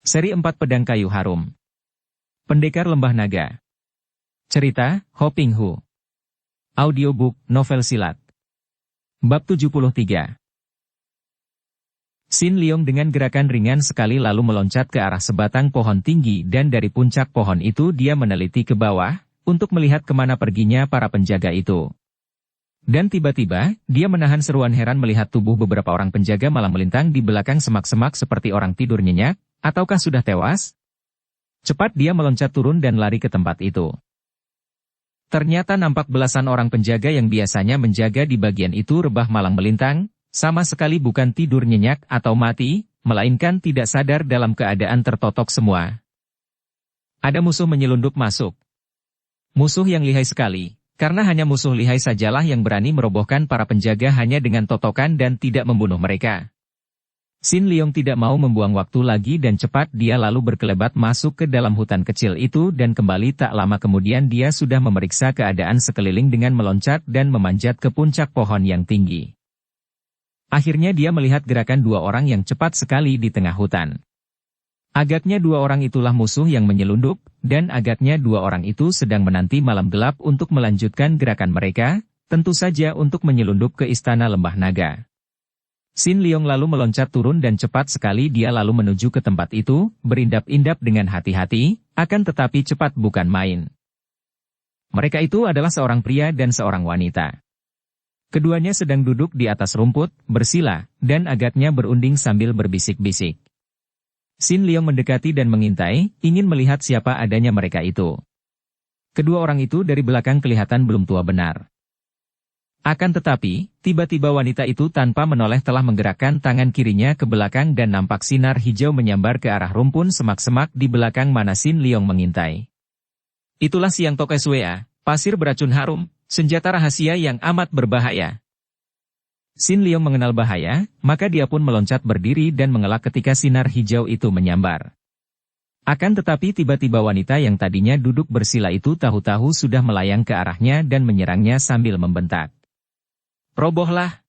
Seri 4 Pedang Kayu Harum. Pendekar Lembah Naga. Cerita, Ho Ping Hu. Audiobook, novel silat. Bab 73. Sin Leong dengan gerakan ringan sekali lalu meloncat ke arah sebatang pohon tinggi dan dari puncak pohon itu dia meneliti ke bawah, untuk melihat kemana perginya para penjaga itu. Dan tiba-tiba, dia menahan seruan heran melihat tubuh beberapa orang penjaga malang melintang di belakang semak-semak seperti orang tidur nyenyak, ataukah sudah tewas? Cepat dia meloncat turun dan lari ke tempat itu. Ternyata nampak belasan orang penjaga yang biasanya menjaga di bagian itu rebah malang melintang, sama sekali bukan tidur nyenyak atau mati, melainkan tidak sadar dalam keadaan tertotok semua. Ada musuh menyelundup masuk. Musuh yang lihai sekali, karena hanya musuh lihai sajalah yang berani merobohkan para penjaga hanya dengan totokan dan tidak membunuh mereka. Sin Leong tidak mau membuang waktu lagi dan cepat dia lalu berkelebat masuk ke dalam hutan kecil itu dan kembali tak lama kemudian dia sudah memeriksa keadaan sekeliling dengan meloncat dan memanjat ke puncak pohon yang tinggi. Akhirnya dia melihat gerakan dua orang yang cepat sekali di tengah hutan. Agaknya dua orang itulah musuh yang menyelundup, dan agaknya dua orang itu sedang menanti malam gelap untuk melanjutkan gerakan mereka, tentu saja untuk menyelundup ke istana Lembah Naga. Sin Leong lalu meloncat turun dan cepat sekali dia lalu menuju ke tempat itu, berindap-indap dengan hati-hati, akan tetapi cepat bukan main. Mereka itu adalah seorang pria dan seorang wanita. Keduanya sedang duduk di atas rumput, bersila, dan agaknya berunding sambil berbisik-bisik. Sin Leong mendekati dan mengintai, ingin melihat siapa adanya mereka itu. Kedua orang itu dari belakang kelihatan belum tua benar. Akan tetapi, tiba-tiba wanita itu tanpa menoleh telah menggerakkan tangan kirinya ke belakang dan nampak sinar hijau menyambar ke arah rumpun semak-semak di belakang mana Sin Leong mengintai. Itulah Siang Toke Swea, pasir beracun harum, senjata rahasia yang amat berbahaya. Sin Leong mengenal bahaya, maka dia pun meloncat berdiri dan mengelak ketika sinar hijau itu menyambar. Akan tetapi tiba-tiba wanita yang tadinya duduk bersila itu tahu-tahu sudah melayang ke arahnya dan menyerangnya sambil membentak. Robohlah!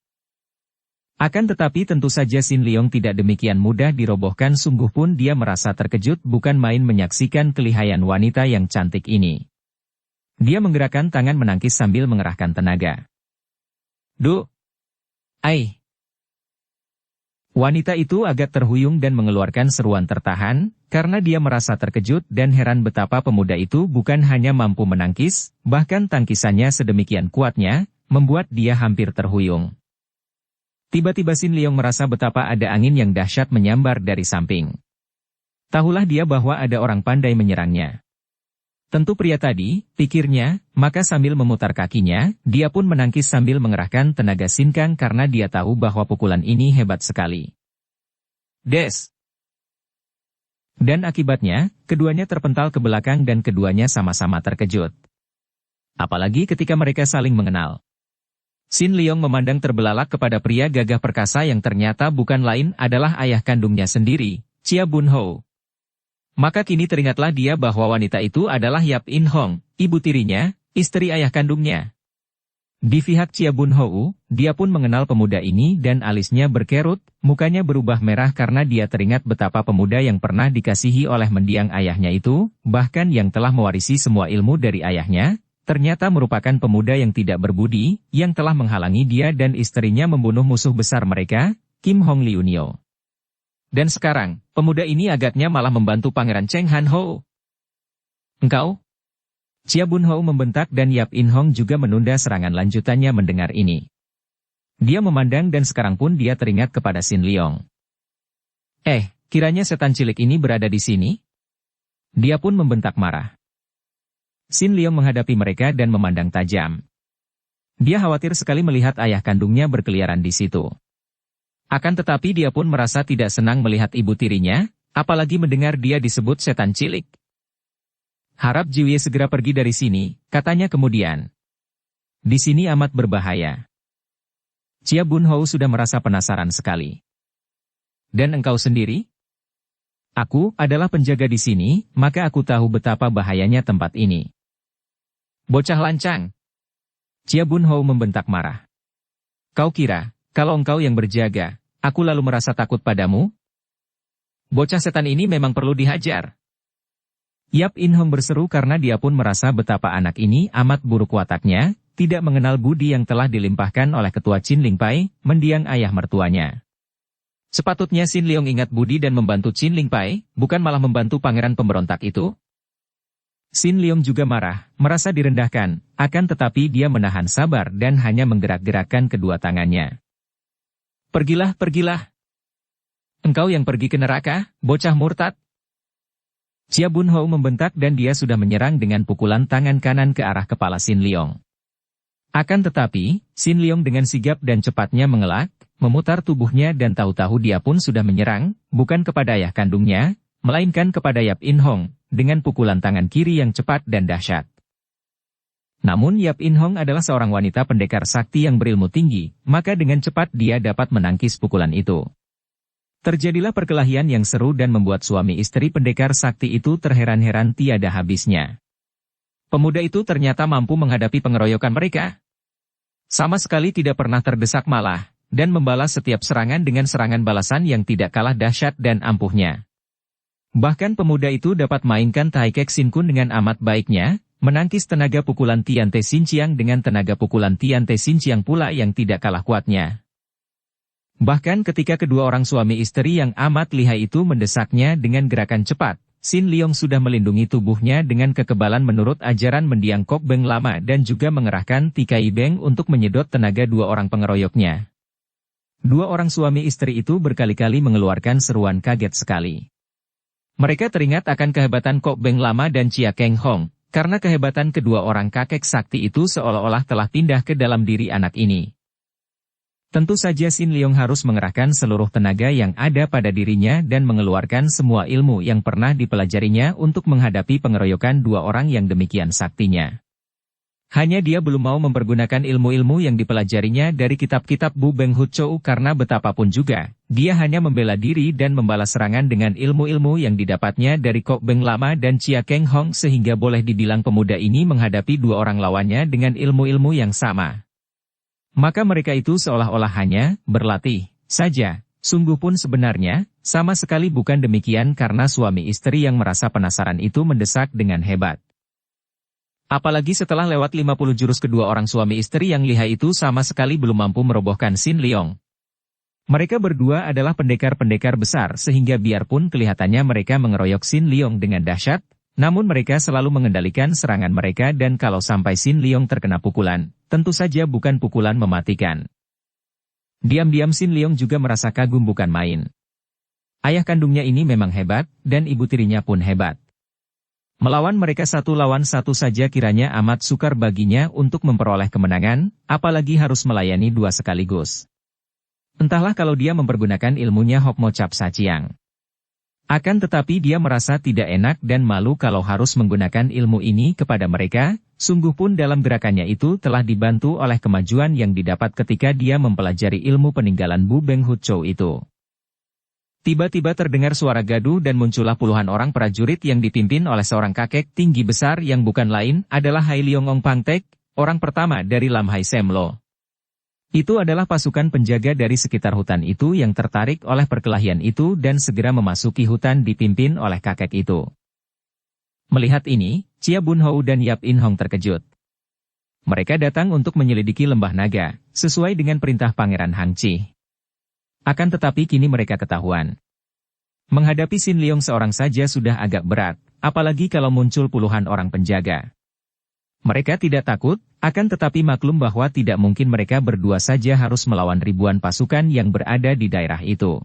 Akan tetapi tentu saja Sin Leong tidak demikian mudah dirobohkan, sungguh pun dia merasa terkejut bukan main menyaksikan kelihayan wanita yang cantik ini. Dia menggerakkan tangan menangkis sambil mengerahkan tenaga. Duh! Ai! Wanita itu agak terhuyung dan mengeluarkan seruan tertahan, karena dia merasa terkejut dan heran betapa pemuda itu bukan hanya mampu menangkis, bahkan tangkisannya sedemikian kuatnya, membuat dia hampir terhuyung. Tiba-tiba Sin Leong merasa betapa ada angin yang dahsyat menyambar dari samping. Tahulah dia bahwa ada orang pandai menyerangnya. Tentu pria tadi, pikirnya, maka sambil memutar kakinya, dia pun menangkis sambil mengerahkan tenaga sinkang karena dia tahu bahwa pukulan ini hebat sekali. Des! Dan akibatnya, keduanya terpental ke belakang dan keduanya sama-sama terkejut. Apalagi ketika mereka saling mengenal. Sin Leong memandang terbelalak kepada pria gagah perkasa yang ternyata bukan lain adalah ayah kandungnya sendiri, Chia Bun Ho. Maka kini teringatlah dia bahwa wanita itu adalah Yap In Hong, ibu tirinya, istri ayah kandungnya. Di pihak Chia Bun Ho, dia pun mengenal pemuda ini dan alisnya berkerut, mukanya berubah merah karena dia teringat betapa pemuda yang pernah dikasihi oleh mendiang ayahnya itu, bahkan yang telah mewarisi semua ilmu dari ayahnya, ternyata merupakan pemuda yang tidak berbudi, yang telah menghalangi dia dan istrinya membunuh musuh besar mereka, Kim Hong Liunio. Dan sekarang, pemuda ini agaknya malah membantu Pangeran Cheng Han Ho. Engkau? Chia Bun Ho membentak dan Yap In Hong juga menunda serangan lanjutannya mendengar ini. Dia memandang dan sekarang pun dia teringat kepada Sin Leong. Kiranya setan cilik ini berada di sini? Dia pun membentak marah. Sin Leong menghadapi mereka dan memandang tajam. Dia khawatir sekali melihat ayah kandungnya berkeliaran di situ. Akan tetapi dia pun merasa tidak senang melihat ibu tirinya, apalagi mendengar dia disebut setan cilik. Harap Jiwie segera pergi dari sini, katanya kemudian. Di sini amat berbahaya. Chia Bun Ho sudah merasa penasaran sekali. Dan engkau sendiri? Aku adalah penjaga di sini, maka aku tahu betapa bahayanya tempat ini. Bocah lancang! Chia Bun Ho membentak marah. Kau kira, kalau engkau yang berjaga, aku lalu merasa takut padamu? bocah setan ini memang perlu dihajar. Yap In Hong berseru karena dia pun merasa betapa anak ini amat buruk wataknya, tidak mengenal budi yang telah dilimpahkan oleh ketua Qin Ling Pai, mendiang ayah mertuanya. Sepatutnya Xin Liong ingat budi dan membantu Qin Ling Pai, bukan malah membantu pangeran pemberontak itu. Xin Liong juga marah, merasa direndahkan, akan tetapi dia menahan sabar dan hanya menggerak-gerakkan kedua tangannya. Pergilah, pergilah. Engkau yang pergi ke neraka, bocah murtad. Chia Bun Hou membentak dan dia sudah menyerang dengan pukulan tangan kanan ke arah kepala Xin Liong. Akan tetapi, Xin Liong dengan sigap dan cepatnya mengelak, memutar tubuhnya dan tahu-tahu dia pun sudah menyerang, bukan kepada ayah kandungnya, melainkan kepada Yap In Hong, dengan pukulan tangan kiri yang cepat dan dahsyat. Namun Yap In Hong adalah seorang wanita pendekar sakti yang berilmu tinggi, maka dengan cepat dia dapat menangkis pukulan itu. Terjadilah perkelahian yang seru dan membuat suami istri pendekar sakti itu terheran-heran tiada habisnya. Pemuda itu ternyata mampu menghadapi pengeroyokan mereka. Sama sekali tidak pernah terdesak malah, dan membalas setiap serangan dengan serangan balasan yang tidak kalah dahsyat dan ampuhnya. Bahkan pemuda itu dapat mainkan Tai Kek Sin Kun dengan amat baiknya, menangkis tenaga pukulan Tian Te Sin Chiang dengan tenaga pukulan Tian Te Sin Chiang pula yang tidak kalah kuatnya. Bahkan ketika kedua orang suami istri yang amat lihai itu mendesaknya dengan gerakan cepat, Xin Liong sudah melindungi tubuhnya dengan kekebalan menurut ajaran mendiang Kok Beng lama dan juga mengerahkan Tikai Beng untuk menyedot tenaga dua orang pengeroyoknya. Dua orang suami istri itu berkali-kali mengeluarkan seruan kaget sekali. Mereka teringat akan kehebatan Kok Beng lama dan Chia Keng Hong, karena kehebatan kedua orang kakek sakti itu seolah-olah telah pindah ke dalam diri anak ini. Tentu saja Xin Liong harus mengerahkan seluruh tenaga yang ada pada dirinya dan mengeluarkan semua ilmu yang pernah dipelajarinya untuk menghadapi pengeroyokan dua orang yang demikian saktinya. Hanya dia belum mau mempergunakan ilmu-ilmu yang dipelajarinya dari kitab-kitab Bu Beng Hut Chou karena betapapun juga, dia hanya membela diri dan membalas serangan dengan ilmu-ilmu yang didapatnya dari Kok Beng lama dan Chia Keng Hong sehingga boleh dibilang pemuda ini menghadapi dua orang lawannya dengan ilmu-ilmu yang sama. Maka mereka itu seolah-olah hanya berlatih saja, sungguh pun sebenarnya, sama sekali bukan demikian karena suami istri yang merasa penasaran itu mendesak dengan hebat. Apalagi setelah lewat 50 jurus kedua orang suami istri yang lihai itu sama sekali belum mampu merobohkan Xin Liong. Mereka berdua adalah pendekar-pendekar besar sehingga biarpun kelihatannya mereka mengeroyok Xin Liong dengan dahsyat, namun mereka selalu mengendalikan serangan mereka dan kalau sampai Xin Liong terkena pukulan, tentu saja bukan pukulan mematikan. Diam-diam Xin Liong juga merasa kagum bukan main. Ayah kandungnya ini memang hebat, dan ibu tirinya pun hebat. Melawan mereka satu lawan satu saja kiranya amat sukar baginya untuk memperoleh kemenangan, apalagi harus melayani dua sekaligus. Entahlah kalau dia mempergunakan ilmunya Hok Mo Cap Sa Chiang. Akan tetapi dia merasa tidak enak dan malu kalau harus menggunakan ilmu ini kepada mereka, sungguh pun dalam gerakannya itu telah dibantu oleh kemajuan yang didapat ketika dia mempelajari ilmu peninggalan Bu Beng Hut Chou itu. Tiba-tiba terdengar suara gaduh dan muncullah puluhan orang prajurit yang dipimpin oleh seorang kakek tinggi besar yang bukan lain adalah Hai Liong Ong Pang Tek, orang pertama dari Lam Hai Sem Lo. Itu adalah pasukan penjaga dari sekitar hutan itu yang tertarik oleh perkelahian itu dan segera memasuki hutan dipimpin oleh kakek itu. Melihat ini, Chia Bun Hou dan Yap In Hong terkejut. Mereka datang untuk menyelidiki lembah naga, sesuai dengan perintah Pangeran Hang Chi. Akan tetapi kini mereka ketahuan. Menghadapi Xin Liong seorang saja sudah agak berat, apalagi kalau muncul puluhan orang penjaga. Mereka tidak takut, akan tetapi maklum bahwa tidak mungkin mereka berdua saja harus melawan ribuan pasukan yang berada di daerah itu.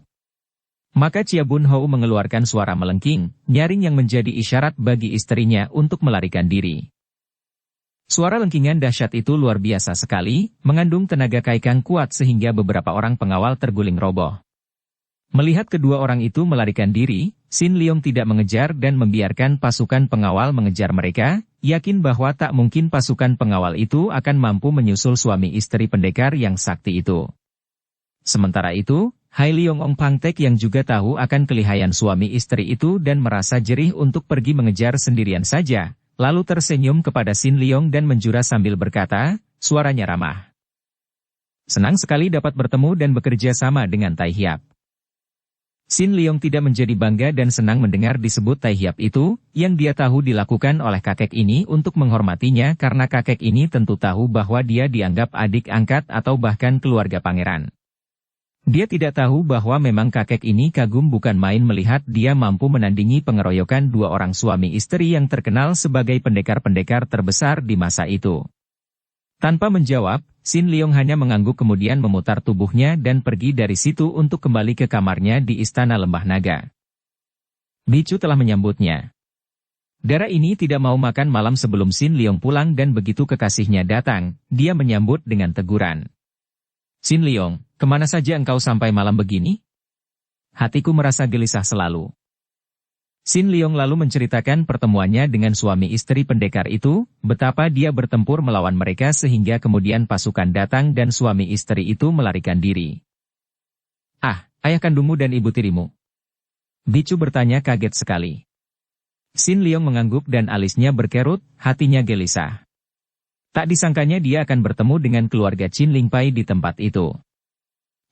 Maka Chia Bun Hou mengeluarkan suara melengking, nyaring yang menjadi isyarat bagi istrinya untuk melarikan diri. Suara lengkingan dahsyat itu luar biasa sekali, mengandung tenaga kaikang kuat sehingga beberapa orang pengawal terguling roboh. Melihat kedua orang itu melarikan diri, Xin Liong tidak mengejar dan membiarkan pasukan pengawal mengejar mereka, yakin bahwa tak mungkin pasukan pengawal itu akan mampu menyusul suami istri pendekar yang sakti itu. Sementara itu, Hai Liong Ong Pang Tek yang juga tahu akan kelihayan suami istri itu dan merasa jerih untuk pergi mengejar sendirian saja, lalu tersenyum kepada Xin Liong dan menjura sambil berkata, suaranya ramah. Senang sekali dapat bertemu dan bekerja sama dengan Tai Hiap. Sin Leong tidak menjadi bangga dan senang mendengar disebut Tai Hiap itu, yang dia tahu dilakukan oleh kakek ini untuk menghormatinya karena kakek ini tentu tahu bahwa dia dianggap adik angkat atau bahkan keluarga pangeran. Dia tidak tahu bahwa memang kakek ini kagum bukan main melihat dia mampu menandingi pengeroyokan dua orang suami istri yang terkenal sebagai pendekar-pendekar terbesar di masa itu. Tanpa menjawab, Sin Leong hanya mengangguk kemudian memutar tubuhnya dan pergi dari situ untuk kembali ke kamarnya di Istana Lembah Naga. Bicu telah menyambutnya. Dara ini tidak mau makan malam sebelum Sin Leong pulang dan begitu kekasihnya datang, dia menyambut dengan teguran. Sin Leong, kemana saja engkau sampai malam begini? Hatiku merasa gelisah selalu. Sin Leong lalu menceritakan pertemuannya dengan suami istri pendekar itu, betapa dia bertempur melawan mereka sehingga kemudian pasukan datang dan suami istri itu melarikan diri. Ah, ayah kandungmu dan ibu tirimu? Bicu bertanya kaget sekali. Sin Leong mengangguk dan alisnya berkerut, hatinya gelisah. Tak disangkanya dia akan bertemu dengan keluarga Qin Lingpai di tempat itu.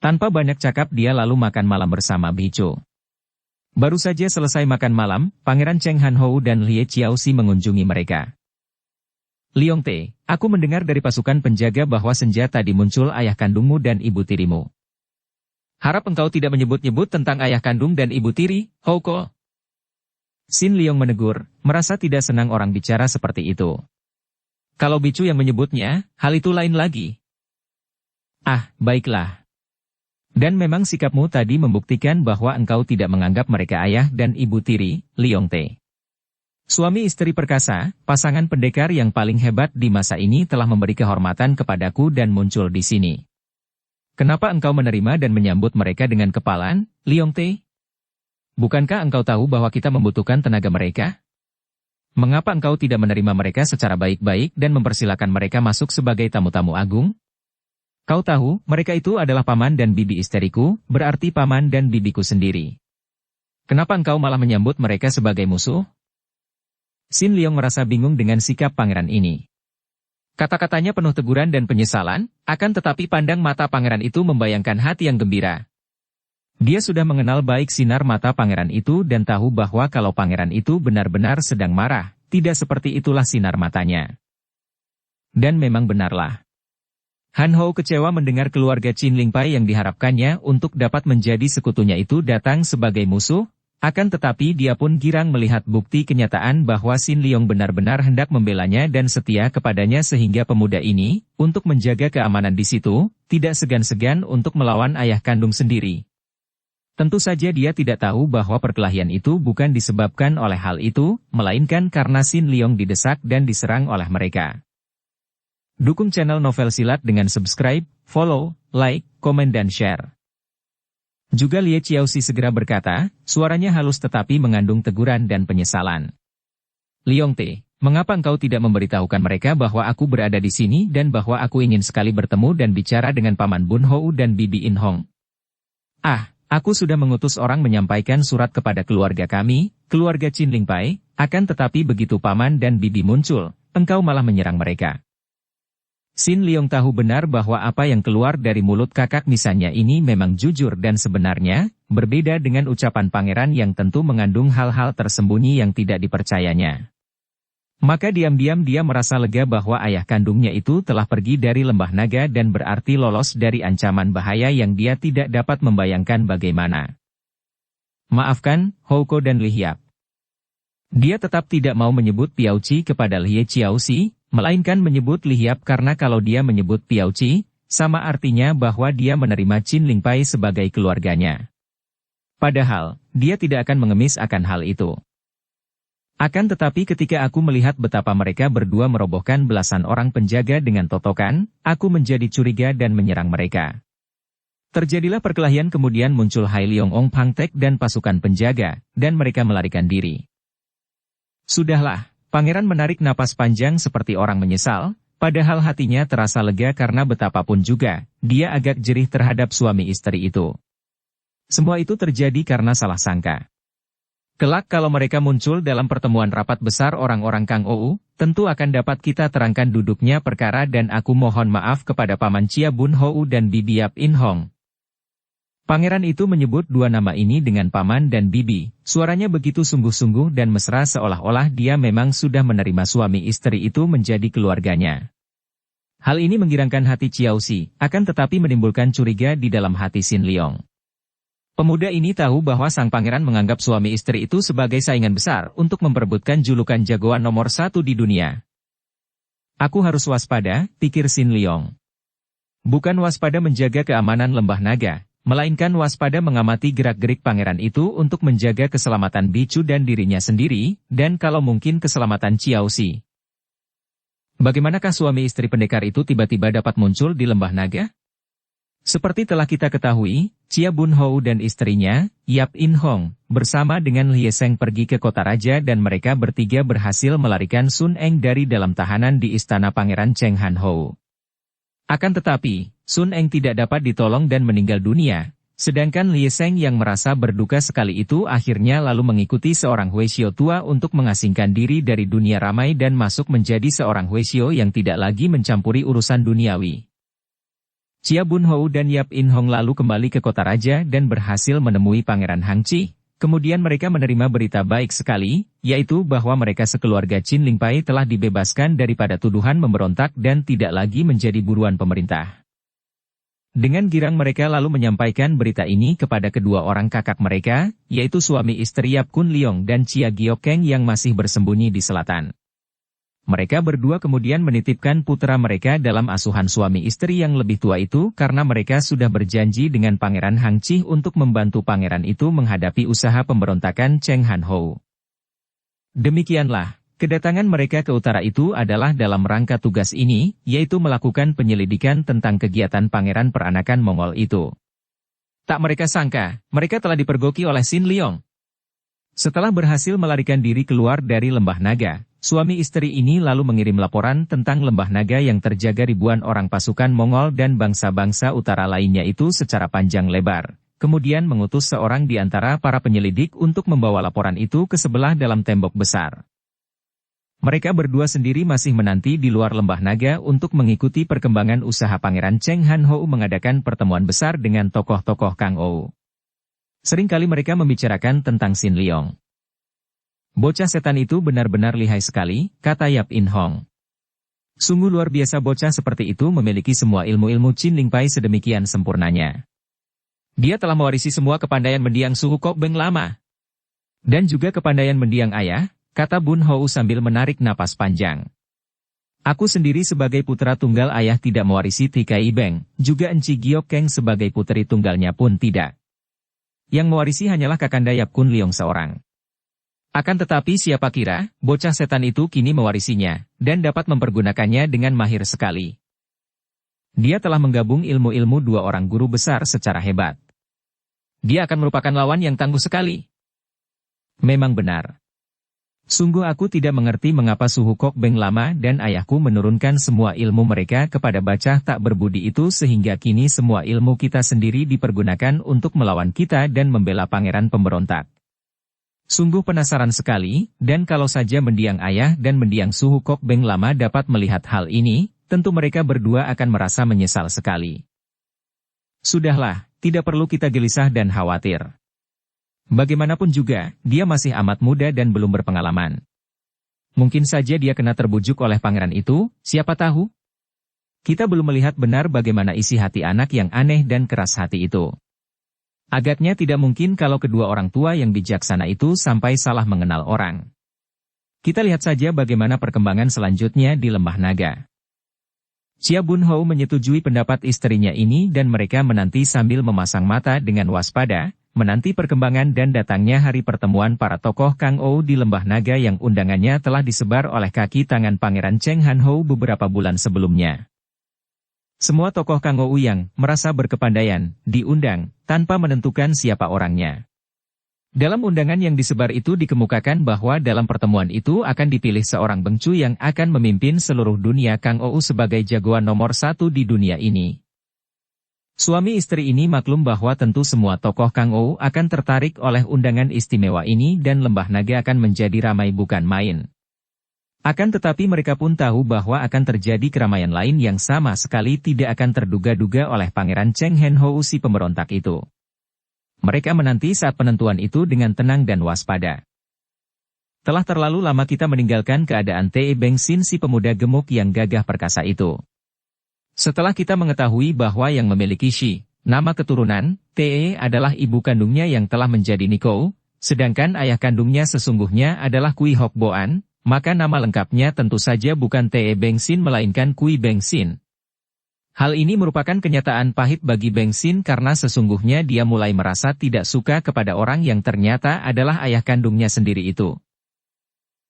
Tanpa banyak cakap dia lalu makan malam bersama Bicu. Baru saja selesai makan malam, Pangeran Cheng Han Hou dan Lie Qiaoxi mengunjungi mereka. Leong Te, aku mendengar dari pasukan penjaga bahwa senja tadi muncul ayah kandungmu dan ibu tirimu. Harap engkau tidak menyebut-nyebut tentang ayah kandung dan ibu tiri, Hou Ko. Sin Leong menegur, merasa tidak senang orang bicara seperti itu. Kalau Bicu yang menyebutnya, hal itu lain lagi. Ah, baiklah. Dan memang sikapmu tadi membuktikan bahwa engkau tidak menganggap mereka ayah dan ibu tiri, Leong Te. Suami istri perkasa, pasangan pendekar yang paling hebat di masa ini telah memberi kehormatan kepadaku dan muncul di sini. Kenapa engkau menerima dan menyambut mereka dengan kepalan, Leong Te? Bukankah engkau tahu bahwa kita membutuhkan tenaga mereka? Mengapa engkau tidak menerima mereka secara baik-baik dan mempersilakan mereka masuk sebagai tamu-tamu agung? Kau tahu, mereka itu adalah paman dan bibi istriku, berarti paman dan bibiku sendiri. Kenapa engkau malah menyambut mereka sebagai musuh? Sin Leong merasa bingung dengan sikap pangeran ini. Kata-katanya penuh teguran dan penyesalan, akan tetapi pandang mata pangeran itu membayangkan hati yang gembira. Dia sudah mengenal baik sinar mata pangeran itu dan tahu bahwa kalau pangeran itu benar-benar sedang marah, tidak seperti itulah sinar matanya. Dan memang benarlah. Han Hou kecewa mendengar keluarga Qin Lingpai yang diharapkannya untuk dapat menjadi sekutunya itu datang sebagai musuh, akan tetapi dia pun girang melihat bukti kenyataan bahwa Sin Leong benar-benar hendak membelanya dan setia kepadanya sehingga pemuda ini, untuk menjaga keamanan di situ, tidak segan-segan untuk melawan ayah kandung sendiri. Tentu saja dia tidak tahu bahwa perkelahian itu bukan disebabkan oleh hal itu, melainkan karena Sin Leong didesak dan diserang oleh mereka. Dukung channel Novel Silat dengan subscribe, follow, like, komen dan share. Juga Lie Qiaoxi segera berkata, suaranya halus tetapi mengandung teguran dan penyesalan. Leong Te, mengapa engkau tidak memberitahukan mereka bahwa aku berada di sini dan bahwa aku ingin sekali bertemu dan bicara dengan Paman Bun Hou dan Bibi In Hong? Ah, aku sudah mengutus orang menyampaikan surat kepada keluarga kami, keluarga Qin Lingpai, akan tetapi begitu Paman dan Bibi muncul, engkau malah menyerang mereka. Sin Leong tahu benar bahwa apa yang keluar dari mulut kakak misannya ini memang jujur dan sebenarnya, berbeda dengan ucapan pangeran yang tentu mengandung hal-hal tersembunyi yang tidak dipercayanya. Maka diam-diam dia merasa lega bahwa ayah kandungnya itu telah pergi dari Lembah Naga dan berarti lolos dari ancaman bahaya yang dia tidak dapat membayangkan bagaimana. Maafkan, Hou Ko dan Li Hiap. Dia tetap tidak mau menyebut Piao Qi kepada Lie Qiaoxi, melainkan menyebut Li Hiap karena kalau dia menyebut Piao Qi, sama artinya bahwa dia menerima Qin Lingpai sebagai keluarganya. Padahal, dia tidak akan mengemis akan hal itu. Akan tetapi ketika aku melihat betapa mereka berdua merobohkan belasan orang penjaga dengan totokan, aku menjadi curiga dan menyerang mereka. Terjadilah perkelahian kemudian muncul Hai Leong Ong Pang Tek dan pasukan penjaga, dan mereka melarikan diri. Sudahlah. Pangeran menarik napas panjang seperti orang menyesal, padahal hatinya terasa lega karena betapapun juga, dia agak jerih terhadap suami istri itu. Semua itu terjadi karena salah sangka. Kelak kalau mereka muncul dalam pertemuan rapat besar orang-orang Kang Ou, tentu akan dapat kita terangkan duduknya perkara dan aku mohon maaf kepada Paman Chia Bun Hou dan Bibi Yap In Hong. Pangeran itu menyebut dua nama ini dengan paman dan bibi, suaranya begitu sungguh-sungguh dan mesra seolah-olah dia memang sudah menerima suami istri itu menjadi keluarganya. Hal ini menggirangkan hati Chiao Si, akan tetapi menimbulkan curiga di dalam hati Sin Leong. Pemuda ini tahu bahwa sang pangeran menganggap suami istri itu sebagai saingan besar untuk memperebutkan julukan jagoan nomor 1 di dunia. Aku harus waspada, pikir Sin Leong. Bukan waspada menjaga keamanan lembah naga, melainkan waspada mengamati gerak-gerik pangeran itu untuk menjaga keselamatan Bicu dan dirinya sendiri, dan kalau mungkin keselamatan Chiao Si. Bagaimanakah suami istri pendekar itu tiba-tiba dapat muncul di lembah naga? Seperti telah kita ketahui, Chia Bun Hou dan istrinya, Yap In Hong, bersama dengan Lie Seng pergi ke kota raja dan mereka bertiga berhasil melarikan Sun Eng dari dalam tahanan di istana Pangeran Cheng Han Hou. Akan tetapi, Sun Eng tidak dapat ditolong dan meninggal dunia, sedangkan Lie Seng yang merasa berduka sekali itu akhirnya lalu mengikuti seorang Hueshio tua untuk mengasingkan diri dari dunia ramai dan masuk menjadi seorang Hueshio yang tidak lagi mencampuri urusan duniawi. Chia Bun Hou dan Yap In Hong lalu kembali ke kota raja dan berhasil menemui Pangeran Hang Chi. Kemudian mereka menerima berita baik sekali, yaitu bahwa mereka sekeluarga Qin Ling Pai telah dibebaskan daripada tuduhan memberontak dan tidak lagi menjadi buruan pemerintah. Dengan girang mereka lalu menyampaikan berita ini kepada kedua orang kakak mereka, yaitu suami istri Yap Kun Leong dan Chia Giok Keng yang masih bersembunyi di selatan. Mereka berdua kemudian menitipkan putra mereka dalam asuhan suami istri yang lebih tua itu karena mereka sudah berjanji dengan Pangeran Hang Chi untuk membantu pangeran itu menghadapi usaha pemberontakan Cheng Han Hou. Demikianlah, kedatangan mereka ke utara itu adalah dalam rangka tugas ini, yaitu melakukan penyelidikan tentang kegiatan pangeran peranakan Mongol itu. Tak mereka sangka, mereka telah dipergoki oleh Sin Leong. Setelah berhasil melarikan diri keluar dari lembah naga, suami istri ini lalu mengirim laporan tentang lembah naga yang terjaga ribuan orang pasukan Mongol dan bangsa-bangsa utara lainnya itu secara panjang lebar. Kemudian mengutus seorang di antara para penyelidik untuk membawa laporan itu ke sebelah dalam tembok besar. Mereka berdua sendiri masih menanti di luar lembah naga untuk mengikuti perkembangan usaha Pangeran Cheng Han Hou mengadakan pertemuan besar dengan tokoh-tokoh Kang Ou. Seringkali mereka membicarakan tentang Sin Leong. Bocah setan itu benar-benar lihai sekali, kata Yap In Hong. Sungguh luar biasa bocah seperti itu memiliki semua ilmu-ilmu Qin Ling Pai sedemikian sempurnanya. Dia telah mewarisi semua kepandaian mendiang suhu Kok Beng lama. Dan juga kepandaian mendiang ayah, kata Bun Hou sambil menarik napas panjang. Aku sendiri sebagai putra tunggal ayah tidak mewarisi Tikai Beng, juga Enci Giok Keng sebagai putri tunggalnya pun tidak. Yang mewarisi hanyalah Kakanda Yap Kun Leong seorang. Akan tetapi siapa kira, bocah setan itu kini mewarisinya, dan dapat mempergunakannya dengan mahir sekali. Dia telah menggabung ilmu-ilmu dua orang guru besar secara hebat. Dia akan merupakan lawan yang tangguh sekali. Memang benar. Sungguh aku tidak mengerti mengapa suhu Kok Beng lama dan ayahku menurunkan semua ilmu mereka kepada bocah tak berbudi itu sehingga kini semua ilmu kita sendiri dipergunakan untuk melawan kita dan membela pangeran pemberontak. Sungguh penasaran sekali, dan kalau saja mendiang ayah dan mendiang suhu Kok Beng lama dapat melihat hal ini, tentu mereka berdua akan merasa menyesal sekali. Sudahlah, tidak perlu kita gelisah dan khawatir. Bagaimanapun juga, dia masih amat muda dan belum berpengalaman. Mungkin saja dia kena terbujuk oleh pangeran itu, siapa tahu? Kita belum melihat benar bagaimana isi hati anak yang aneh dan keras hati itu. Agaknya tidak mungkin kalau kedua orang tua yang bijaksana itu sampai salah mengenal orang. Kita lihat saja bagaimana perkembangan selanjutnya di lembah naga. Chia Bun Hou menyetujui pendapat istrinya ini dan mereka menanti sambil memasang mata dengan waspada, menanti perkembangan dan datangnya hari pertemuan para tokoh Kang Ou di lembah naga yang undangannya telah disebar oleh kaki tangan Pangeran Cheng Han Hou beberapa bulan sebelumnya. Semua tokoh Kang Ou yang merasa berkepandaian diundang tanpa menentukan siapa orangnya. Dalam undangan yang disebar itu dikemukakan bahwa dalam pertemuan itu akan dipilih seorang bengcu yang akan memimpin seluruh dunia Kang Ou sebagai jagoan nomor 1 di dunia ini. Suami istri ini maklum bahwa tentu semua tokoh Kang Ou akan tertarik oleh undangan istimewa ini dan lembah naga akan menjadi ramai bukan main. Akan tetapi mereka pun tahu bahwa akan terjadi keramaian lain yang sama sekali tidak akan terduga-duga oleh Pangeran Cheng Han Hou si pemberontak itu. Mereka menanti saat penentuan itu dengan tenang dan waspada. Telah terlalu lama kita meninggalkan keadaan Te Beng Sin, si pemuda gemuk yang gagah perkasa itu. Setelah kita mengetahui bahwa yang memiliki Shi, nama keturunan, Te adalah ibu kandungnya yang telah menjadi Nikou, sedangkan ayah kandungnya sesungguhnya adalah Kui Hok Boan, maka nama lengkapnya tentu saja bukan Te Beng Sin melainkan Kui Beng Sin. Hal ini merupakan kenyataan pahit bagi Beng Sin karena sesungguhnya dia mulai merasa tidak suka kepada orang yang ternyata adalah ayah kandungnya sendiri itu.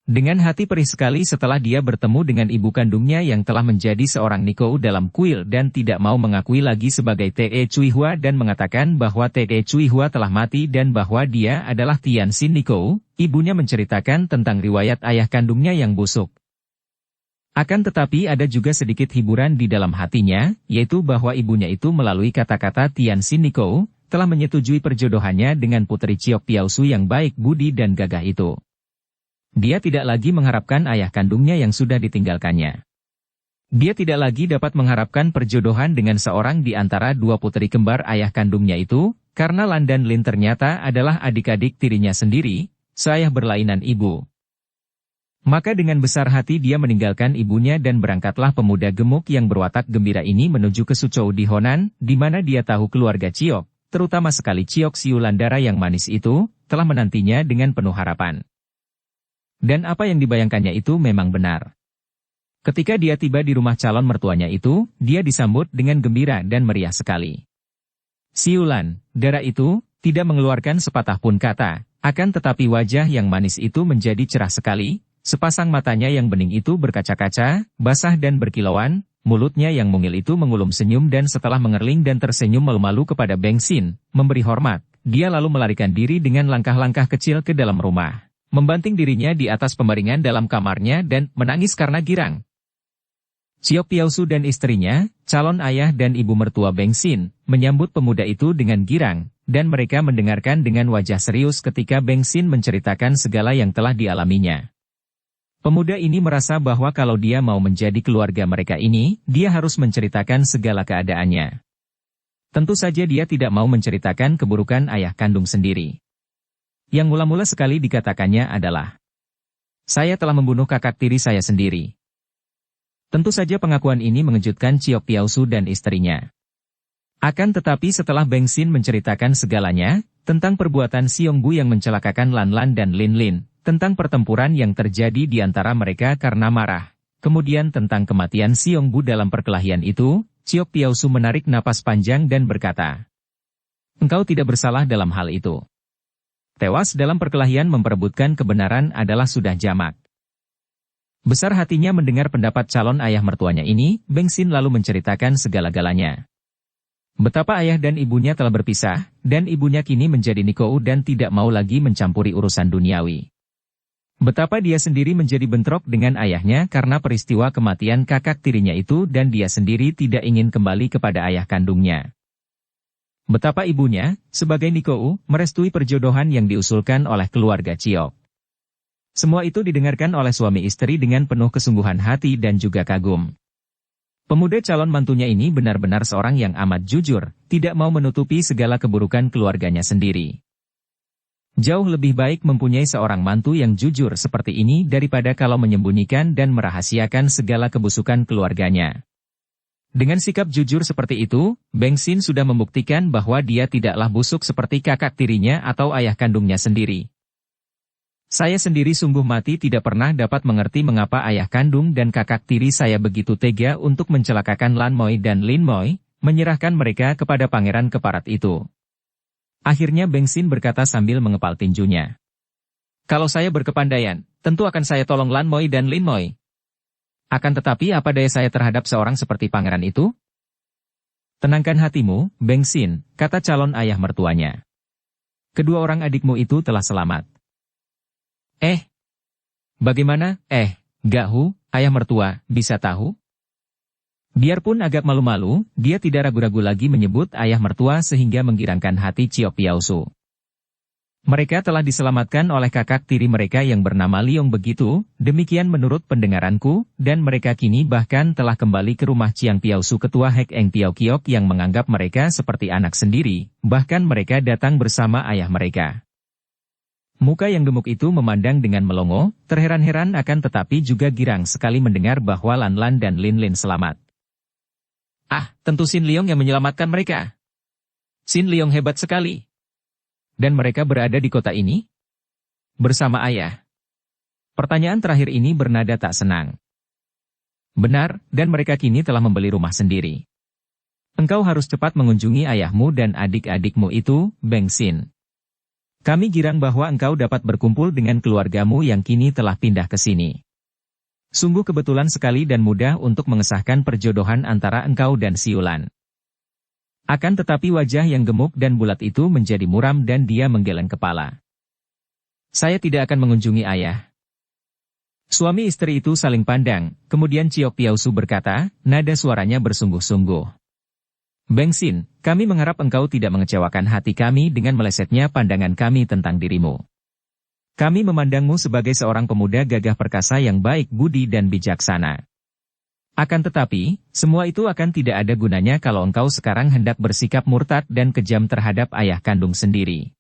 Dengan hati perih sekali setelah dia bertemu dengan ibu kandungnya yang telah menjadi seorang Nikou dalam kuil dan tidak mau mengakui lagi sebagai Te Cui Hua dan mengatakan bahwa Te Cui Hua telah mati dan bahwa dia adalah Tian Xin Nikou, ibunya menceritakan tentang riwayat ayah kandungnya yang busuk. Akan tetapi ada juga sedikit hiburan di dalam hatinya, yaitu bahwa ibunya itu melalui kata-kata Tian Xin Nikou, telah menyetujui perjodohannya dengan putri Ciok Piausu yang baik budi dan gagah itu. Dia tidak lagi mengharapkan ayah kandungnya yang sudah ditinggalkannya. Dia tidak lagi dapat mengharapkan perjodohan dengan seorang di antara dua putri kembar ayah kandungnya itu, karena Lan dan Lin ternyata adalah adik-adik tirinya sendiri, seayah berlainan ibu. Maka dengan besar hati dia meninggalkan ibunya dan berangkatlah pemuda gemuk yang berwatak gembira ini menuju ke Suzhou di Honan, di mana dia tahu keluarga Ciok, terutama sekali Ciok Siu Landara yang manis itu, telah menantinya dengan penuh harapan. Dan apa yang dibayangkannya itu memang benar. Ketika dia tiba di rumah calon mertuanya itu, dia disambut dengan gembira dan meriah sekali. Siu Landara itu tidak mengeluarkan sepatah pun kata, akan tetapi wajah yang manis itu menjadi cerah sekali. Sepasang matanya yang bening itu berkaca-kaca, basah dan berkilauan, mulutnya yang mungil itu mengulum senyum dan setelah mengerling dan tersenyum malu-malu kepada Beng Sin, memberi hormat, dia lalu melarikan diri dengan langkah-langkah kecil ke dalam rumah, membanting dirinya di atas pembaringan dalam kamarnya dan menangis karena girang. Ciok Piausu dan istrinya, calon ayah dan ibu mertua Beng Sin, menyambut pemuda itu dengan girang, dan mereka mendengarkan dengan wajah serius ketika Beng Sin menceritakan segala yang telah dialaminya. Pemuda ini merasa bahwa kalau dia mau menjadi keluarga mereka ini, dia harus menceritakan segala keadaannya. Tentu saja dia tidak mau menceritakan keburukan ayah kandung sendiri. Yang mula-mula sekali dikatakannya adalah, "Saya telah membunuh kakak tiri saya sendiri." Tentu saja pengakuan ini mengejutkan Ciok Piausu dan istrinya. Akan tetapi setelah Beng Sin menceritakan segalanya, tentang perbuatan Siong Bu yang mencelakakan Lan Lan dan Lin Lin, tentang pertempuran yang terjadi di antara mereka karena marah, kemudian tentang kematian Siong Bu dalam perkelahian itu, Ciok Piausu menarik napas panjang dan berkata, "Engkau tidak bersalah dalam hal itu. Tewas dalam perkelahian memperebutkan kebenaran adalah sudah jamak." Besar hatinya mendengar pendapat calon ayah mertuanya ini, Beng Sin lalu menceritakan segala-galanya. Betapa ayah dan ibunya telah berpisah, dan ibunya kini menjadi Nikou dan tidak mau lagi mencampuri urusan duniawi. Betapa dia sendiri menjadi bentrok dengan ayahnya karena peristiwa kematian kakak tirinya itu dan dia sendiri tidak ingin kembali kepada ayah kandungnya. Betapa ibunya, sebagai Nikou, merestui perjodohan yang diusulkan oleh keluarga Ciok. Semua itu didengarkan oleh suami istri dengan penuh kesungguhan hati dan juga kagum. Pemuda calon mantunya ini benar-benar seorang yang amat jujur, tidak mau menutupi segala keburukan keluarganya sendiri. Jauh lebih baik mempunyai seorang mantu yang jujur seperti ini daripada kalau menyembunyikan dan merahasiakan segala kebusukan keluarganya. Dengan sikap jujur seperti itu, Beng Sin sudah membuktikan bahwa dia tidaklah busuk seperti kakak tirinya atau ayah kandungnya sendiri. Saya sendiri sungguh mati tidak pernah dapat mengerti mengapa ayah kandung dan kakak tiri saya begitu tega untuk mencelakakan Lan Moi dan Lin Moi, menyerahkan mereka kepada pangeran keparat itu. Akhirnya Beng Sin berkata sambil mengepal tinjunya. "Kalau saya berkepandaian, tentu akan saya tolong Lan Moi dan Lin Moi. Akan tetapi apa daya saya terhadap seorang seperti pangeran itu?" "Tenangkan hatimu, Beng Sin," kata calon ayah mertuanya. "Kedua orang adikmu itu telah selamat." Bagaimana, Gahu, ayah mertua, bisa tahu?" Biarpun agak malu-malu, dia tidak ragu-ragu lagi menyebut ayah mertua sehingga menggirangkan hati Ciok Piausu. Mereka telah diselamatkan oleh kakak tiri mereka yang bernama Liong begitu, demikian menurut pendengaranku, dan mereka kini bahkan telah kembali ke rumah Chiang Piaosu ketua Hek Eng Piao Kiok yang menganggap mereka seperti anak sendiri, bahkan mereka datang bersama ayah mereka. Muka yang gemuk itu memandang dengan melongo, terheran-heran akan tetapi juga girang sekali mendengar bahwa Lan Lan dan Lin Lin selamat. Ah, tentu Sin Liong yang menyelamatkan mereka. Sin Liong hebat sekali. Dan mereka berada di kota ini? Bersama ayah. Pertanyaan terakhir ini bernada tak senang. Benar, dan mereka kini telah membeli rumah sendiri. Engkau harus cepat mengunjungi ayahmu dan adik-adikmu itu, Beng Sin. Kami girang bahwa engkau dapat berkumpul dengan keluargamu yang kini telah pindah ke sini. Sungguh kebetulan sekali dan mudah untuk mengesahkan perjodohan antara engkau dan Siulan. Akan tetapi wajah yang gemuk dan bulat itu menjadi muram dan dia menggeleng kepala. Saya tidak akan mengunjungi ayah. Suami istri itu saling pandang, kemudian Ciok Piaosu berkata, nada suaranya bersungguh-sungguh. Beng Sin, kami mengharap engkau tidak mengecewakan hati kami dengan melesetnya pandangan kami tentang dirimu. Kami memandangmu sebagai seorang pemuda gagah perkasa yang baik budi dan bijaksana. Akan tetapi, semua itu akan tidak ada gunanya kalau engkau sekarang hendak bersikap murtad dan kejam terhadap ayah kandung sendiri.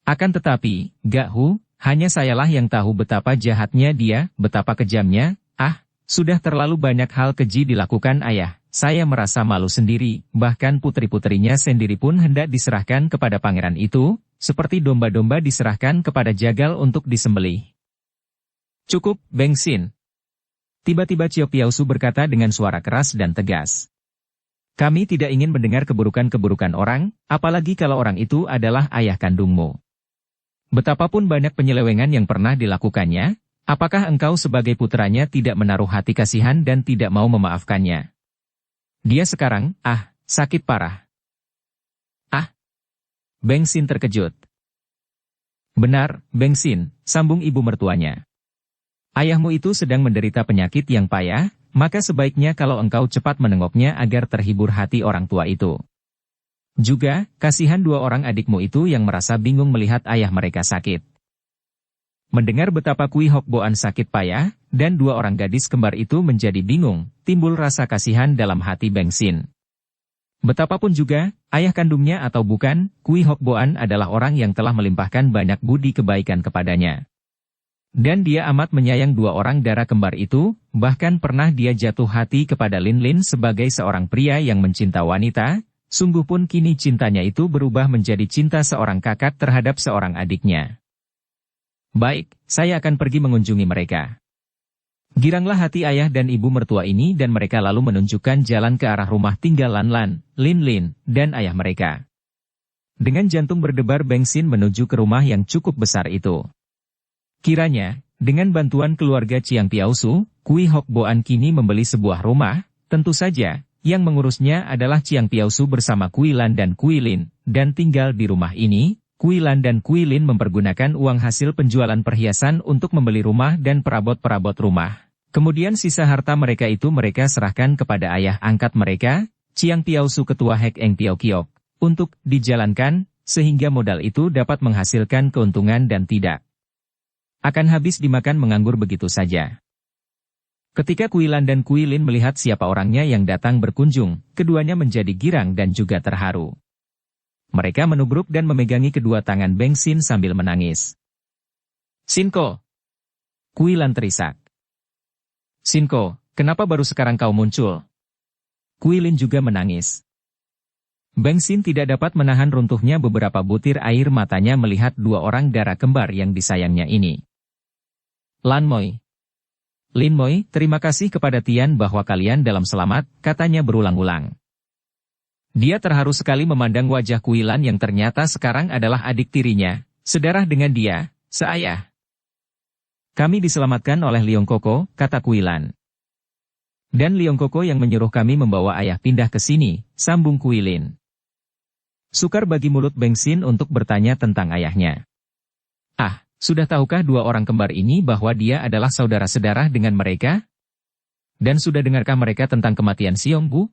Akan tetapi, Gak Hu, hanya sayalah yang tahu betapa jahatnya dia, betapa kejamnya, sudah terlalu banyak hal keji dilakukan ayah. Saya merasa malu sendiri, bahkan putri-putrinya sendiri pun hendak diserahkan kepada pangeran itu, seperti domba-domba diserahkan kepada jagal untuk disembelih. Cukup, Beng Sin. Tiba-tiba Ciok Piaosu berkata dengan suara keras dan tegas. Kami tidak ingin mendengar keburukan-keburukan orang, apalagi kalau orang itu adalah ayah kandungmu. Betapapun banyak penyelewengan yang pernah dilakukannya, apakah engkau sebagai putranya tidak menaruh hati kasihan dan tidak mau memaafkannya? Dia sekarang, sakit parah. Beng Sin terkejut. Benar, Beng Sin, sambung ibu mertuanya. Ayahmu itu sedang menderita penyakit yang payah, maka sebaiknya kalau engkau cepat menengoknya agar terhibur hati orang tua itu. Juga, kasihan dua orang adikmu itu yang merasa bingung melihat ayah mereka sakit. Mendengar betapa Kui Hok Boan sakit payah, dan dua orang gadis kembar itu menjadi bingung, timbul rasa kasihan dalam hati Beng Sin. Betapapun juga, ayah kandungnya atau bukan, Kui Hok Boan adalah orang yang telah melimpahkan banyak budi kebaikan kepadanya. Dan dia amat menyayang dua orang darah kembar itu, bahkan pernah dia jatuh hati kepada Lin Lin sebagai seorang pria yang mencinta wanita, sungguh pun kini cintanya itu berubah menjadi cinta seorang kakak terhadap seorang adiknya. Baik, saya akan pergi mengunjungi mereka. Giranglah hati ayah dan ibu mertua ini dan mereka lalu menunjukkan jalan ke arah rumah tinggal Lan Lan, Lin Lin, dan ayah mereka. Dengan jantung berdebar Beng Sin menuju ke rumah yang cukup besar itu. Kiranya, dengan bantuan keluarga Chiang Piaosu, Kui Hok Boan kini membeli sebuah rumah, tentu saja, yang mengurusnya adalah Chiang Piaosu bersama Kui Lan dan Kui Lin, dan tinggal di rumah ini, Kui Lan dan Kui Lin mempergunakan uang hasil penjualan perhiasan untuk membeli rumah dan perabot-perabot rumah. Kemudian sisa harta mereka itu mereka serahkan kepada ayah angkat mereka, Chiang Piaosu ketua Hek Eng Piao Kiok, untuk dijalankan, sehingga modal itu dapat menghasilkan keuntungan dan tidak akan habis dimakan menganggur begitu saja. Ketika Kui Lan dan Kui Lin melihat siapa orangnya yang datang berkunjung, keduanya menjadi girang dan juga terharu. Mereka menubruk dan memegangi kedua tangan Beng Sin sambil menangis. Sinko! Kui Lan terisak. Sinko, kenapa baru sekarang kau muncul? Kui Lin juga menangis. Beng Sin tidak dapat menahan runtuhnya beberapa butir air matanya melihat dua orang darah kembar yang disayangnya ini. Lan Moi. Lin Moi, terima kasih kepada Tian bahwa kalian dalam selamat, katanya berulang-ulang. Dia terharu sekali memandang wajah Kui Lan yang ternyata sekarang adalah adik tirinya, sedarah dengan dia, seayah. Kami diselamatkan oleh Liong Koko, kata Kui Lan. Dan Liong Koko yang menyuruh kami membawa ayah pindah ke sini, sambung Kui Lin. Sukar bagi mulut Beng Sin untuk bertanya tentang ayahnya. Sudah tahukah dua orang kembar ini bahwa dia adalah saudara sedarah dengan mereka? Dan sudah dengarkah mereka tentang kematian Siong Bu?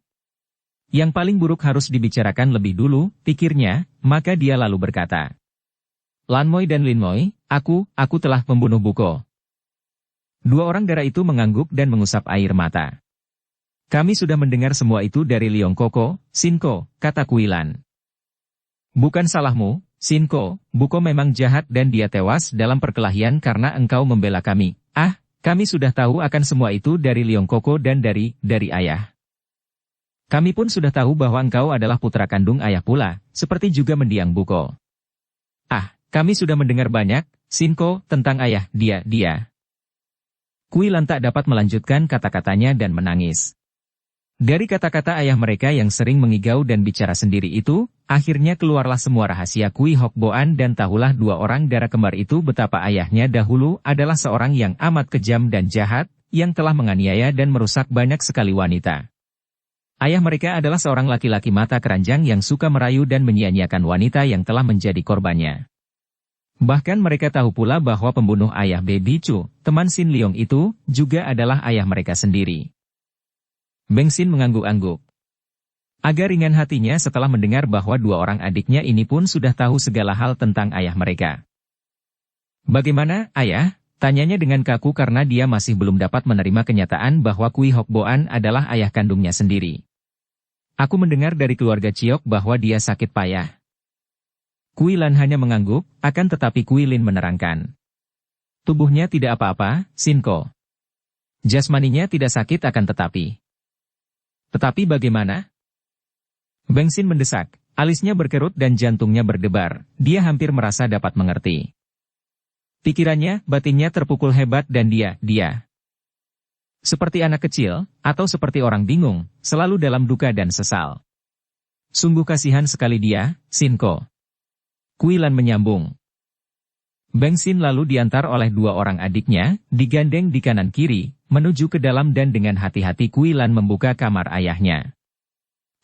Yang paling buruk harus dibicarakan lebih dulu, pikirnya, maka dia lalu berkata. Lanmoy dan Linmoy, aku telah membunuh Buko. Dua orang darah itu mengangguk dan mengusap air mata. Kami sudah mendengar semua itu dari Liong Koko, Sinko, kata Kuilan. Bukan salahmu, Sinko, Buko memang jahat dan dia tewas dalam perkelahian karena engkau membela kami. Kami sudah tahu akan semua itu dari Liong Koko dan dari ayah. Kami pun sudah tahu bahwa engkau adalah putra kandung ayah pula, seperti juga mendiang Buko. Kami sudah mendengar banyak, Sinko, tentang ayah, dia. Kuilan tak dapat melanjutkan kata-katanya dan menangis. Dari kata-kata ayah mereka yang sering mengigau dan bicara sendiri itu, akhirnya keluarlah semua rahasia Kui Hok Boan dan tahulah dua orang darah kembar itu betapa ayahnya dahulu adalah seorang yang amat kejam dan jahat, yang telah menganiaya dan merusak banyak sekali wanita. Ayah mereka adalah seorang laki-laki mata keranjang yang suka merayu dan menyia-nyiakan wanita yang telah menjadi korbannya. Bahkan mereka tahu pula bahwa pembunuh ayah Baby Chu, teman Sin Leong itu, juga adalah ayah mereka sendiri. Beng Sin mengangguk-angguk. Agak ringan hatinya setelah mendengar bahwa dua orang adiknya ini pun sudah tahu segala hal tentang ayah mereka. Bagaimana, ayah? Tanyanya dengan kaku karena dia masih belum dapat menerima kenyataan bahwa Kui Hok Boan adalah ayah kandungnya sendiri. Aku mendengar dari keluarga Ciok bahwa dia sakit payah. Kuilan hanya mengangguk, akan tetapi Kuilin menerangkan. Tubuhnya tidak apa-apa, Sinko. Jasmaninya tidak sakit akan tetapi. Tetapi bagaimana? Beng Sin mendesak, alisnya berkerut dan jantungnya berdebar, dia hampir merasa dapat mengerti. Pikirannya, batinnya terpukul hebat dan dia. Seperti anak kecil, atau seperti orang bingung, selalu dalam duka dan sesal. Sungguh kasihan sekali dia, Sinko. Kuilan menyambung. Beng Sin lalu diantar oleh dua orang adiknya, digandeng di kanan kiri, menuju ke dalam dan dengan hati-hati Kuilan membuka kamar ayahnya.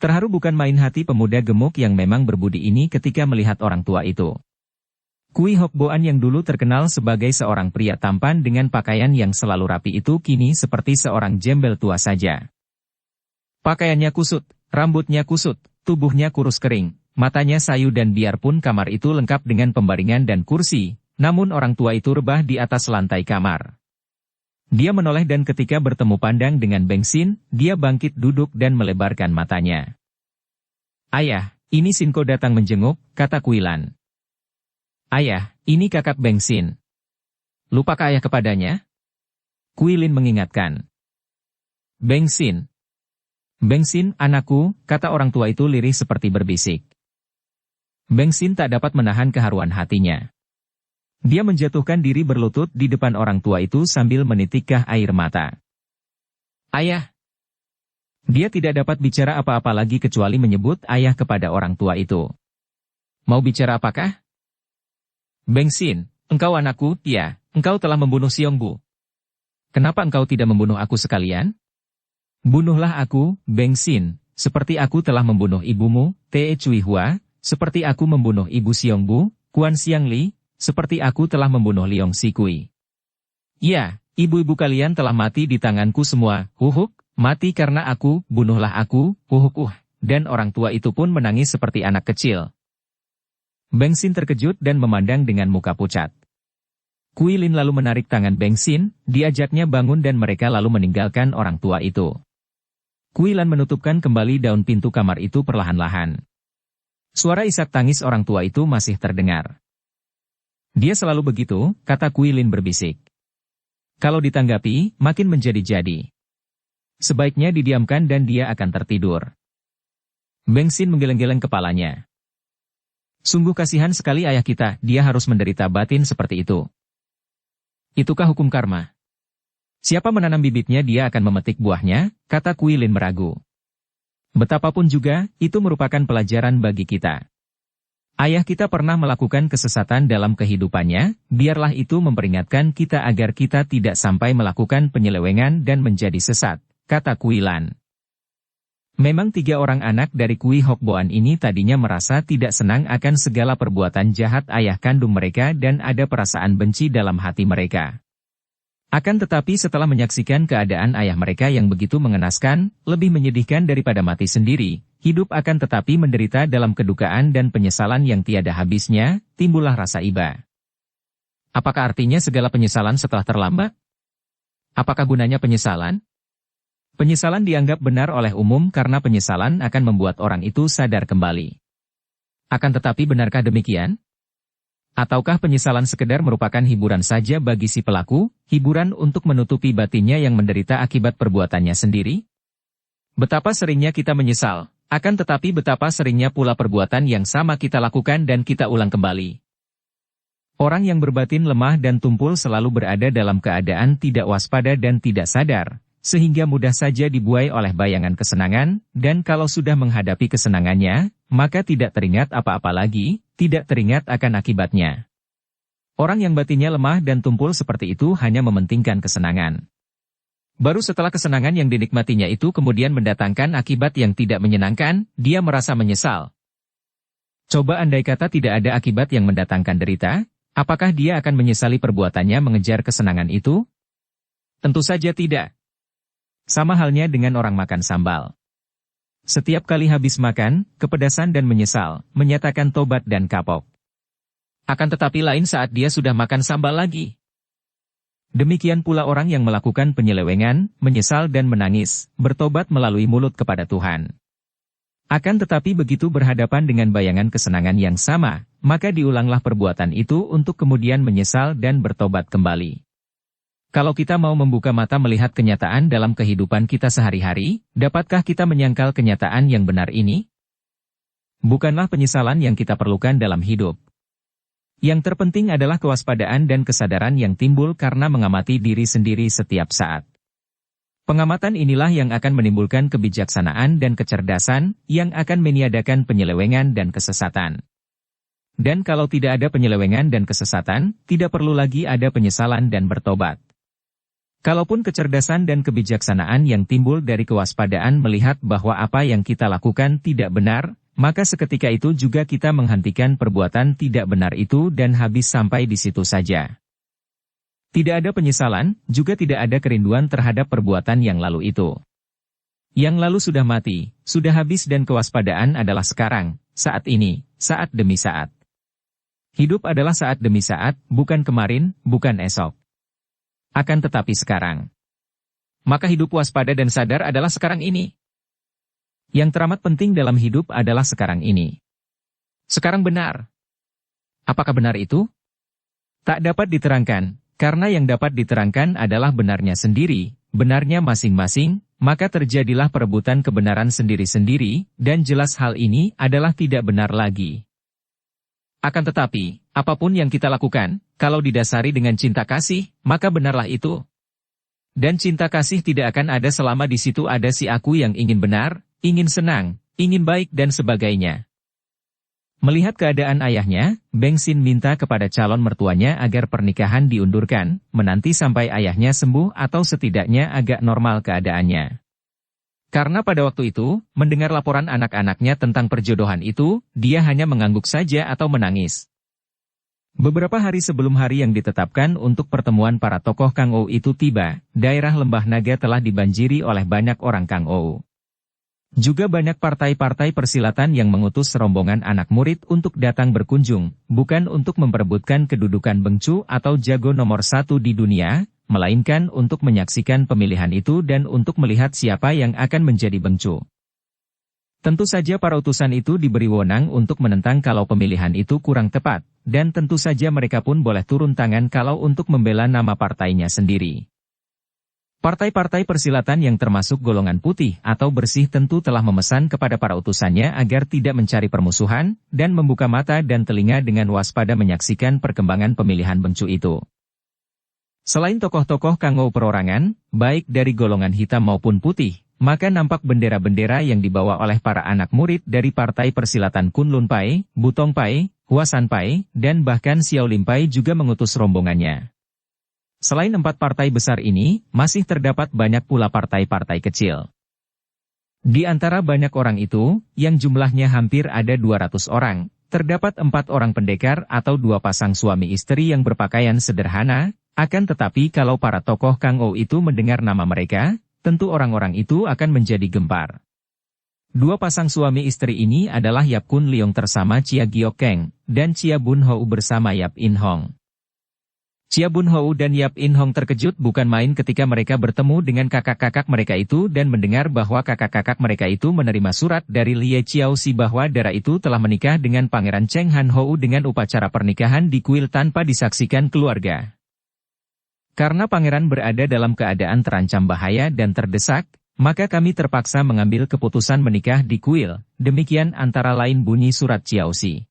Terharu bukan main hati pemuda gemuk yang memang berbudi ini ketika melihat orang tua itu. Kui Hok Boan yang dulu terkenal sebagai seorang pria tampan dengan pakaian yang selalu rapi itu kini seperti seorang jembel tua saja. Pakaiannya kusut, rambutnya kusut, tubuhnya kurus kering. Matanya sayu dan biarpun kamar itu lengkap dengan pembaringan dan kursi, namun orang tua itu rebah di atas lantai kamar. Dia menoleh dan ketika bertemu pandang dengan Beng Sin, dia bangkit duduk dan melebarkan matanya. Ayah, ini Sinko datang menjenguk, kata Kuilan. Ayah, ini kakak Beng Sin. Lupakah ayah kepadanya? Kuilin mengingatkan. Beng Sin. Beng Sin, anakku, kata orang tua itu lirih seperti berbisik. Beng Sin tak dapat menahan keharuan hatinya. Dia menjatuhkan diri berlutut di depan orang tua itu sambil menitikkan air mata. Ayah. Dia tidak dapat bicara apa-apa lagi kecuali menyebut ayah kepada orang tua itu. Mau bicara apakah? Beng Sin, engkau anakku, ya, engkau telah membunuh Xiongbu. Kenapa engkau tidak membunuh aku sekalian? Bunuhlah aku, Beng Sin, seperti aku telah membunuh ibumu, Te Cui Hua, seperti aku membunuh ibu Xiongbu, Kuan Xiang Li, seperti aku telah membunuh Liong Sikui. Ya, ibu-ibu kalian telah mati di tanganku semua, huhuk, mati karena aku, bunuhlah aku, huhuk. Dan orang tua itu pun menangis seperti anak kecil. Beng Sin terkejut dan memandang dengan muka pucat. Kuilin lalu menarik tangan Beng Sin, diajaknya bangun dan mereka lalu meninggalkan orang tua itu. Kuilan menutupkan kembali daun pintu kamar itu perlahan-lahan. Suara isak tangis orang tua itu masih terdengar. Dia selalu begitu, kata Kuilin berbisik. Kalau ditanggapi, makin menjadi-jadi. Sebaiknya didiamkan dan dia akan tertidur. Beng Sin menggeleng-geleng kepalanya. Sungguh kasihan sekali ayah kita, dia harus menderita batin seperti itu. Itukah hukum karma? Siapa menanam bibitnya dia akan memetik buahnya, kata Kuilin meragu. Betapapun juga, itu merupakan pelajaran bagi kita. Ayah kita pernah melakukan kesesatan dalam kehidupannya, biarlah itu memperingatkan kita agar kita tidak sampai melakukan penyelewengan dan menjadi sesat, kata Kuilan. Memang 3 orang anak dari Kui Hok Boan ini tadinya merasa tidak senang akan segala perbuatan jahat ayah kandung mereka dan ada perasaan benci dalam hati mereka. Akan tetapi setelah menyaksikan keadaan ayah mereka yang begitu mengenaskan, lebih menyedihkan daripada mati sendiri, hidup akan tetapi menderita dalam kedukaan dan penyesalan yang tiada habisnya, timbullah rasa iba. Apakah artinya segala penyesalan setelah terlambat? Apakah gunanya penyesalan? Penyesalan dianggap benar oleh umum karena penyesalan akan membuat orang itu sadar kembali. Akan tetapi benarkah demikian? Ataukah penyesalan sekedar merupakan hiburan saja bagi si pelaku, hiburan untuk menutupi batinnya yang menderita akibat perbuatannya sendiri? Betapa seringnya kita menyesal, akan tetapi betapa seringnya pula perbuatan yang sama kita lakukan dan kita ulang kembali. Orang yang berbatin lemah dan tumpul selalu berada dalam keadaan tidak waspada dan tidak sadar, sehingga mudah saja dibuai oleh bayangan kesenangan, dan kalau sudah menghadapi kesenangannya, maka tidak teringat apa-apa lagi, tidak teringat akan akibatnya. Orang yang batinnya lemah dan tumpul seperti itu hanya mementingkan kesenangan. Baru setelah kesenangan yang dinikmatinya itu kemudian mendatangkan akibat yang tidak menyenangkan, dia merasa menyesal. Coba andai kata tidak ada akibat yang mendatangkan derita, apakah dia akan menyesali perbuatannya mengejar kesenangan itu? Tentu saja tidak. Sama halnya dengan orang makan sambal. Setiap kali habis makan, kepedasan dan menyesal, menyatakan tobat dan kapok. Akan tetapi lain saat dia sudah makan sambal lagi. Demikian pula orang yang melakukan penyelewengan, menyesal dan menangis, bertobat melalui mulut kepada Tuhan. Akan tetapi begitu berhadapan dengan bayangan kesenangan yang sama, maka diulanglah perbuatan itu untuk kemudian menyesal dan bertobat kembali. Kalau kita mau membuka mata melihat kenyataan dalam kehidupan kita sehari-hari, dapatkah kita menyangkal kenyataan yang benar ini? Bukanlah penyesalan yang kita perlukan dalam hidup. Yang terpenting adalah kewaspadaan dan kesadaran yang timbul karena mengamati diri sendiri setiap saat. Pengamatan inilah yang akan menimbulkan kebijaksanaan dan kecerdasan, yang akan meniadakan penyelewengan dan kesesatan. Dan kalau tidak ada penyelewengan dan kesesatan, tidak perlu lagi ada penyesalan dan bertobat. Kalaupun kecerdasan dan kebijaksanaan yang timbul dari kewaspadaan melihat bahwa apa yang kita lakukan tidak benar, maka seketika itu juga kita menghentikan perbuatan tidak benar itu dan habis sampai di situ saja. Tidak ada penyesalan, juga tidak ada kerinduan terhadap perbuatan yang lalu itu. Yang lalu sudah mati, sudah habis dan kewaspadaan adalah sekarang, saat ini, saat demi saat. Hidup adalah saat demi saat, bukan kemarin, bukan esok. Akan tetapi sekarang. Maka hidup waspada dan sadar adalah sekarang ini. Yang teramat penting dalam hidup adalah sekarang ini. Sekarang benar. Apakah benar itu? Tak dapat diterangkan. Karena yang dapat diterangkan adalah benarnya sendiri, benarnya masing-masing, maka terjadilah perebutan kebenaran sendiri-sendiri, dan jelas hal ini adalah tidak benar lagi. Akan tetapi, apapun yang kita lakukan, kalau didasari dengan cinta kasih, maka benarlah itu. Dan cinta kasih tidak akan ada selama di situ ada si aku yang ingin benar, ingin senang, ingin baik dan sebagainya. Melihat keadaan ayahnya, Beng Sin minta kepada calon mertuanya agar pernikahan diundurkan, menanti sampai ayahnya sembuh atau setidaknya agak normal keadaannya. Karena pada waktu itu, mendengar laporan anak-anaknya tentang perjodohan itu, dia hanya mengangguk saja atau menangis. Beberapa hari sebelum hari yang ditetapkan untuk pertemuan para tokoh Kang Ou itu tiba, daerah Lembah Naga telah dibanjiri oleh banyak orang Kang Ou. Juga banyak partai-partai persilatan yang mengutus rombongan anak murid untuk datang berkunjung, bukan untuk memperebutkan kedudukan bengcu atau jago nomor 1 di dunia, melainkan untuk menyaksikan pemilihan itu dan untuk melihat siapa yang akan menjadi bengcu. Tentu saja para utusan itu diberi wewenang untuk menentang kalau pemilihan itu kurang tepat, dan tentu saja mereka pun boleh turun tangan kalau untuk membela nama partainya sendiri. Partai-partai persilatan yang termasuk golongan putih atau bersih tentu telah memesan kepada para utusannya agar tidak mencari permusuhan, dan membuka mata dan telinga dengan waspada menyaksikan perkembangan pemilihan bengcu itu. Selain tokoh-tokoh Kang Ou perorangan, baik dari golongan hitam maupun putih, maka nampak bendera-bendera yang dibawa oleh para anak murid dari partai persilatan Kunlun Pai, Butong Pai, Huasan Pai, dan bahkan Xiao Lim Pai juga mengutus rombongannya. Selain 4 partai besar ini, masih terdapat banyak pula partai-partai kecil. Di antara banyak orang itu, yang jumlahnya hampir ada 200 orang, terdapat 4 orang pendekar atau 2 pasang suami istri yang berpakaian sederhana, akan tetapi kalau para tokoh Kang Ou itu mendengar nama mereka, tentu orang-orang itu akan menjadi gempar. Dua pasang suami istri ini adalah Yap Kun Leong bersama Chia Giok Keng, dan Chia Bun Hou bersama Yap In Hong. Chia Bun Hou dan Yap In Hong terkejut bukan main ketika mereka bertemu dengan kakak-kakak mereka itu dan mendengar bahwa kakak-kakak mereka itu menerima surat dari Lie Chiaoxi bahwa Dara itu telah menikah dengan Pangeran Cheng Han Hou dengan upacara pernikahan di kuil tanpa disaksikan keluarga. Karena pangeran berada dalam keadaan terancam bahaya dan terdesak, maka kami terpaksa mengambil keputusan menikah di kuil, demikian antara lain bunyi surat Chiaoxi.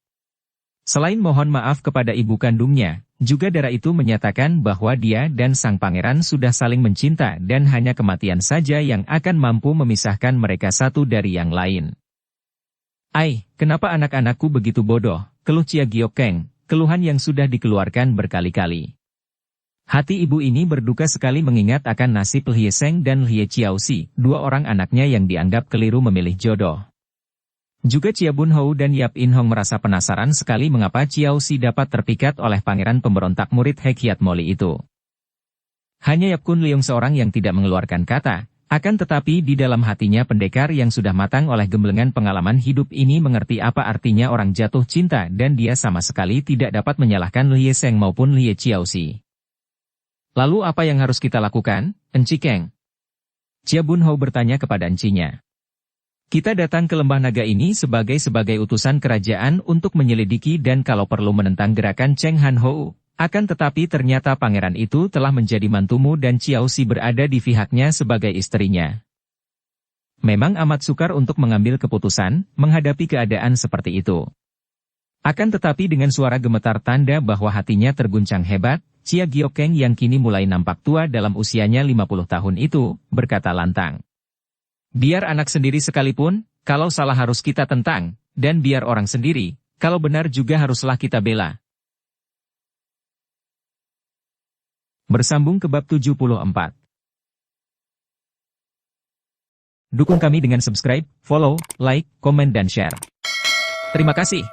Selain mohon maaf kepada ibu kandungnya, juga Dara itu menyatakan bahwa dia dan sang pangeran sudah saling mencinta dan hanya kematian saja yang akan mampu memisahkan mereka satu dari yang lain. "Ai, kenapa anak-anakku begitu bodoh?" keluh Chia Giok Keng, keluhan yang sudah dikeluarkan berkali-kali. Hati ibu ini berduka sekali mengingat akan nasib Lie Seng dan Lie Chiaoxi, dua orang anaknya yang dianggap keliru memilih jodoh. Juga Chia Bun Hou dan Yap In Hong merasa penasaran sekali mengapa Chiaoxi dapat terpikat oleh pangeran pemberontak murid Hekiat Moli itu. Hanya Yap Kun Leong seorang yang tidak mengeluarkan kata, akan tetapi di dalam hatinya pendekar yang sudah matang oleh gemblengan pengalaman hidup ini mengerti apa artinya orang jatuh cinta dan dia sama sekali tidak dapat menyalahkan Lie Seng maupun Lie Chiaoxi. "Lalu apa yang harus kita lakukan, Enci Keng?" Chia Bun Hou bertanya kepada encinya. "Kita datang ke lembah naga ini sebagai utusan kerajaan untuk menyelidiki dan kalau perlu menentang gerakan Cheng Han Hou. Akan tetapi ternyata pangeran itu telah menjadi mantumu dan Chiaoxi berada di pihaknya sebagai istrinya. Memang amat sukar untuk mengambil keputusan, menghadapi keadaan seperti itu." Akan tetapi dengan suara gemetar tanda bahwa hatinya terguncang hebat, Chia Giok Keng yang kini mulai nampak tua dalam usianya 50 tahun itu, berkata lantang. "Biar anak sendiri sekalipun, kalau salah harus kita tentang, dan biar orang sendiri, kalau benar juga haruslah kita bela." Bersambung ke bab 74. Dukung kami dengan subscribe, follow, like, komen dan share. Terima kasih.